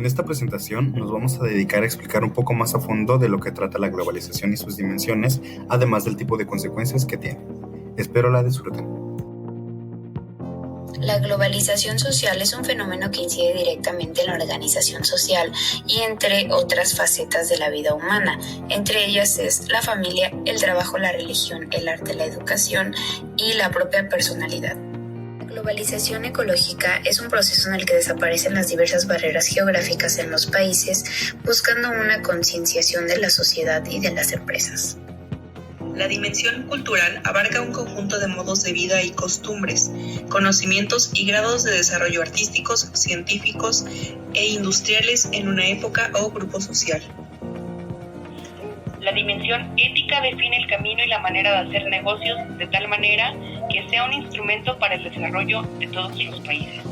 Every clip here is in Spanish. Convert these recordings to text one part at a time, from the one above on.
En esta presentación nos vamos a dedicar a explicar un poco más a fondo de lo que trata la globalización y sus dimensiones, además del tipo de consecuencias que tiene. Espero la disfruten. La globalización social es un fenómeno que incide directamente en la organización social y entre otras facetas de la vida humana. Entre ellas es la familia, el trabajo, la religión, el arte, la educación y la propia personalidad. La globalización ecológica es un proceso en el que desaparecen las diversas barreras geográficas en los países, buscando una concienciación de la sociedad y de las empresas. La dimensión cultural abarca un conjunto de modos de vida y costumbres, conocimientos y grados de desarrollo artísticos, científicos e industriales en una época o grupo social. La dimensión ética define el camino y la manera de hacer negocios de tal manera que sea un instrumento para el desarrollo de todos los países.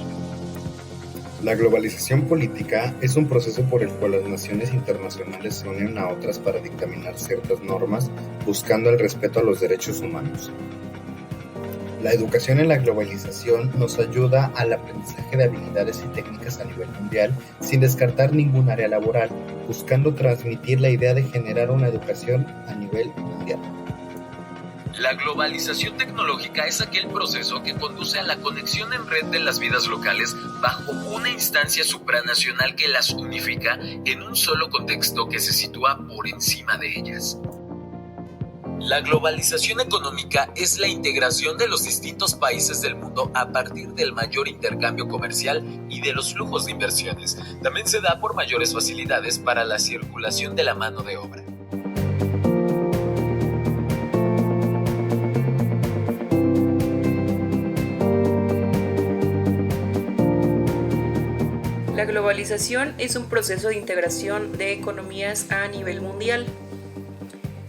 La globalización política es un proceso por el cual las naciones internacionales se unen a otras para dictaminar ciertas normas, buscando el respeto a los derechos humanos. La educación en la globalización nos ayuda al aprendizaje de habilidades y técnicas a nivel mundial, sin descartar ningún área laboral, buscando transmitir la idea de generar una educación a nivel mundial. La globalización tecnológica es aquel proceso que conduce a la conexión en red de las vidas locales bajo una instancia supranacional que las unifica en un solo contexto que se sitúa por encima de ellas. La globalización económica es la integración de los distintos países del mundo a partir del mayor intercambio comercial y de los flujos de inversiones. También se da por mayores facilidades para la circulación de la mano de obra. La globalización es un proceso de integración de economías a nivel mundial,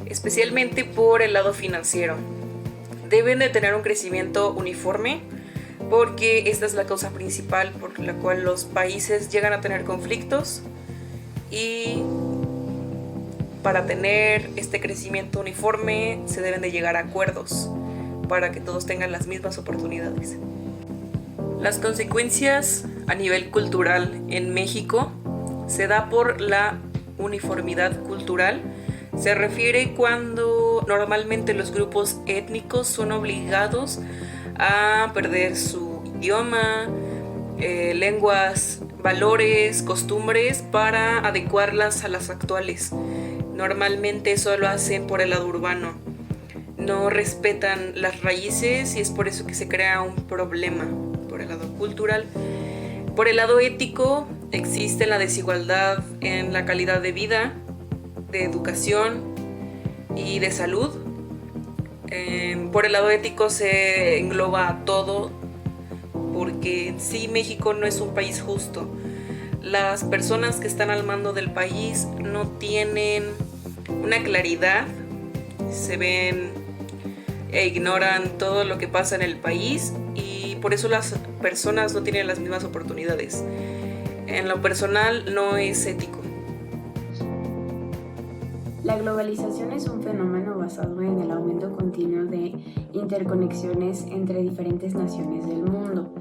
especialmente por el lado financiero. Deben de tener un crecimiento uniforme porque esta es la causa principal por la cual los países llegan a tener conflictos, y para tener este crecimiento uniforme se deben de llegar a acuerdos para que todos tengan las mismas oportunidades. Las consecuencias a nivel cultural en México se da por la uniformidad cultural. Se refiere cuando normalmente los grupos étnicos son obligados a perder su idioma, lenguas, valores, costumbres para adecuarlas a las actuales. Normalmente eso lo hacen por el lado urbano. No respetan las raíces y es por eso que se crea un problema por el lado cultural. Por el lado ético existe la desigualdad en la calidad de vida, de educación y de salud. Por el lado ético se engloba todo, porque en sí México no es un país justo. Las personas que están al mando del país no tienen una claridad, se ven e ignoran todo lo que pasa en el país, y por eso las personas no tienen las mismas oportunidades. En lo personal no es ético. La globalización es un fenómeno basado en el aumento continuo de interconexiones entre diferentes naciones del mundo.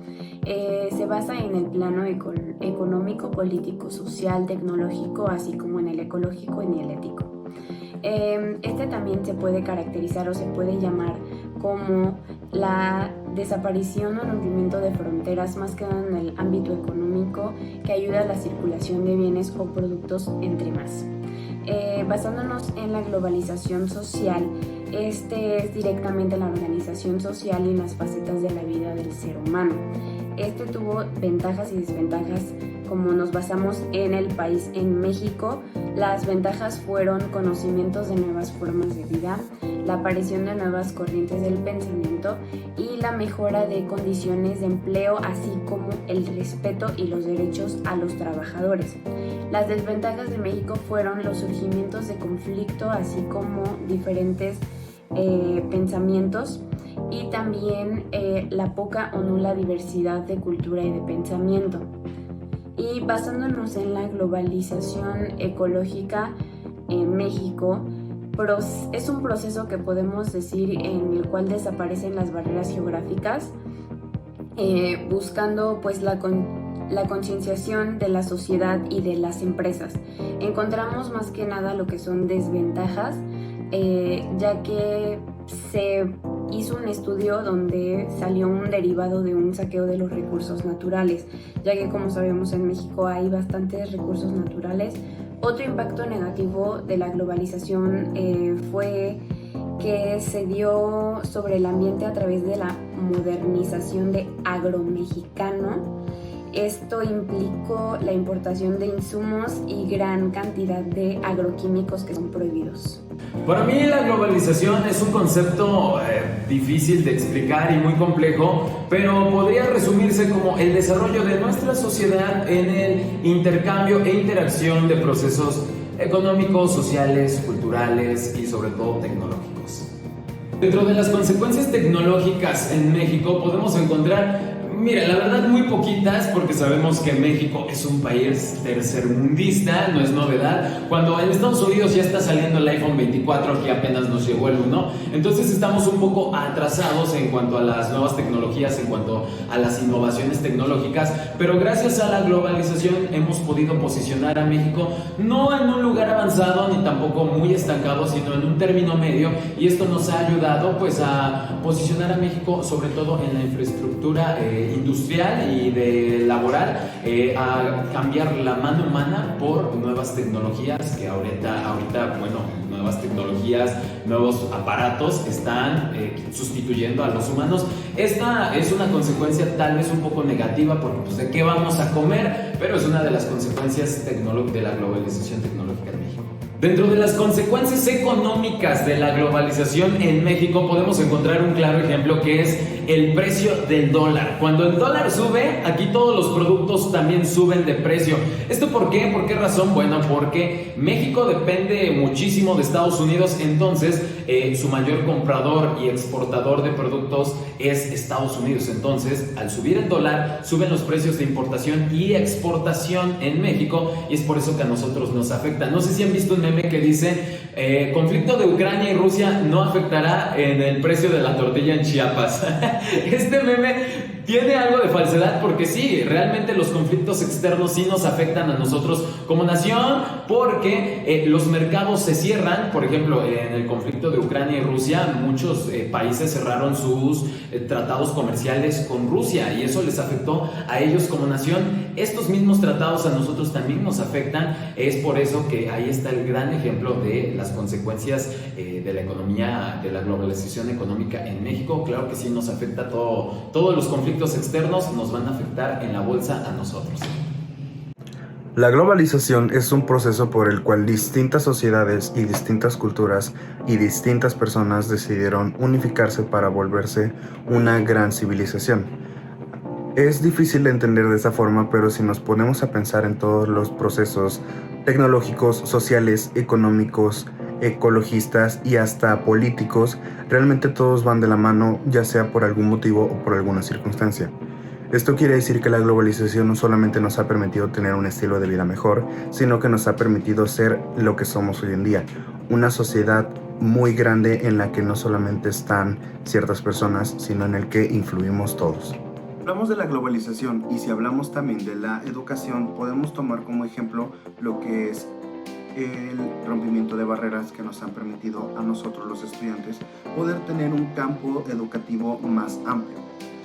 Se basa en el plano económico, político, social, tecnológico, así como en el ecológico y el ético. Este también se puede caracterizar o se puede llamar como la desaparición o rompimiento de fronteras, más que nada en el ámbito económico, que ayuda a la circulación de bienes o productos, entre más. Basándonos en la globalización social, este es directamente la organización social y en las facetas de la vida del ser humano. Este tuvo ventajas y desventajas. Como nos basamos en el país, en México, las ventajas fueron conocimientos de nuevas formas de vida, la aparición de nuevas corrientes del pensamiento y la mejora de condiciones de empleo, así como el respeto y los derechos a los trabajadores. Las desventajas de México fueron los surgimientos de conflicto, así como diferentes pensamientos, y también la poca o nula diversidad de cultura y de pensamiento. Y basándonos en la globalización ecológica en México, es un proceso que podemos decir en el cual desaparecen las barreras geográficas, buscando pues la la concienciación de la sociedad y de las empresas. Encontramos más que nada lo que son desventajas, ya que se hizo un estudio donde salió un derivado de un saqueo de los recursos naturales, ya que como sabemos en México hay bastantes recursos naturales. Otro impacto negativo de la globalización fue que se dio sobre el ambiente a través de la modernización de agromexicano. Esto implicó la importación de insumos y gran cantidad de agroquímicos que son prohibidos. Para mí la globalización es un concepto difícil de explicar y muy complejo, pero podría resumirse como el desarrollo de nuestra sociedad en el intercambio e interacción de procesos económicos, sociales, culturales y sobre todo tecnológicos. Dentro de las consecuencias tecnológicas en México podemos encontrar, mira, la verdad muy poquitas, porque sabemos que México es un país tercermundista, no es novedad. Cuando en Estados Unidos ya está saliendo el iPhone 24, aquí apenas nos llegó el 1, entonces estamos un poco atrasados en cuanto a las nuevas tecnologías, en cuanto a las innovaciones tecnológicas, pero gracias a la globalización hemos podido posicionar a México no en un lugar avanzado ni tampoco muy estancado, sino en un término medio, y esto nos ha ayudado pues a posicionar a México sobre todo en la infraestructura industrial y de laboral, a cambiar la mano humana por nuevas tecnologías que ahorita bueno, nuevas tecnologías, nuevos aparatos están sustituyendo a los humanos. Esta es una consecuencia tal vez un poco negativa porque pues de qué vamos a comer, pero es una de las consecuencias de la globalización tecnológica en México. Dentro de las consecuencias económicas de la globalización en México podemos encontrar un claro ejemplo que es el precio del dólar. Cuando el dólar sube, aquí todos los productos también suben de precio. ¿Esto por qué? ¿Por qué razón? Bueno, porque México depende muchísimo de Estados Unidos, entonces su mayor comprador y exportador de productos es Estados Unidos. Entonces, al subir el dólar, suben los precios de importación y exportación en México, y es por eso que a nosotros nos afecta. No sé si han visto un meme que dice conflicto de Ucrania y Rusia no afectará en el precio de la tortilla en Chiapas. Este meme tiene algo de falsedad porque sí, realmente los conflictos externos sí nos afectan a nosotros como nación, porque los mercados se cierran. Por ejemplo, en el conflicto de Ucrania y Rusia, muchos países cerraron sus tratados comerciales con Rusia y eso les afectó a ellos como nación. Estos mismos tratados a nosotros también nos afectan. Es por eso que ahí está el gran ejemplo de las consecuencias de la economía, de la globalización económica en México. Claro que sí nos afecta todos los conflictos externos nos van a afectar en la bolsa a nosotros. La globalización es un proceso por el cual distintas sociedades y distintas culturas y distintas personas decidieron unificarse para volverse una gran civilización. Es difícil de entender de esta forma, pero si nos ponemos a pensar en todos los procesos tecnológicos, sociales, económicos, ecologistas y hasta políticos, realmente todos van de la mano, ya sea por algún motivo o por alguna circunstancia. Esto quiere decir que la globalización no solamente nos ha permitido tener un estilo de vida mejor, sino que nos ha permitido ser lo que somos hoy en día, una sociedad muy grande en la que no solamente están ciertas personas, sino en el que influimos todos. Hablamos de la globalización y si hablamos también de la educación, podemos tomar como ejemplo lo que es el rompimiento de barreras que nos han permitido a nosotros los estudiantes poder tener un campo educativo más amplio.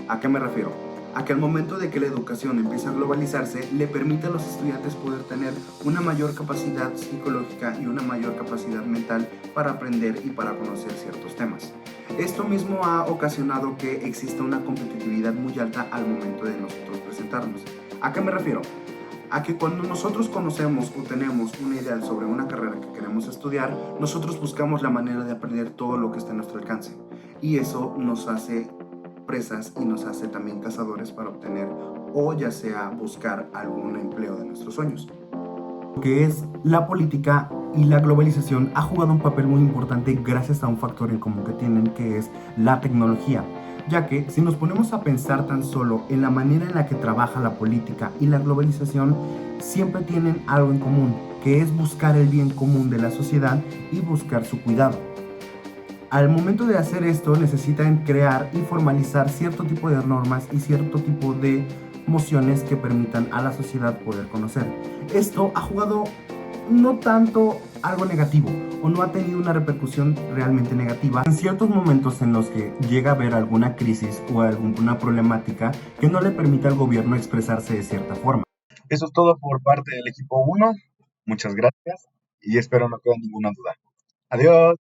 ¿A qué me refiero? A que al momento de que la educación empieza a globalizarse, le permite a los estudiantes poder tener una mayor capacidad psicológica y una mayor capacidad mental para aprender y para conocer ciertos temas. Esto mismo ha ocasionado que exista una competitividad muy alta al momento de nosotros presentarnos. ¿A qué me refiero? A que cuando nosotros conocemos o tenemos una idea sobre una carrera que queremos estudiar, nosotros buscamos la manera de aprender todo lo que está a nuestro alcance. Y eso nos hace presas y nos hace también cazadores para obtener o ya sea buscar algún empleo de nuestros sueños. Lo que es la política y la globalización ha jugado un papel muy importante gracias a un factor en común que tienen, que es la tecnología. Ya que si nos ponemos a pensar tan solo en la manera en la que trabaja la política y la globalización, siempre tienen algo en común, que es buscar el bien común de la sociedad y buscar su cuidado. Al momento de hacer esto necesitan crear y formalizar cierto tipo de normas y cierto tipo de emociones que permitan a la sociedad poder conocer. Esto ha jugado no tanto algo negativo o no ha tenido una repercusión realmente negativa en ciertos momentos en los que llega a haber alguna crisis o alguna problemática que no le permite al gobierno expresarse de cierta forma. Eso es todo por parte del equipo 1. Muchas gracias y espero no quede ninguna duda. Adiós.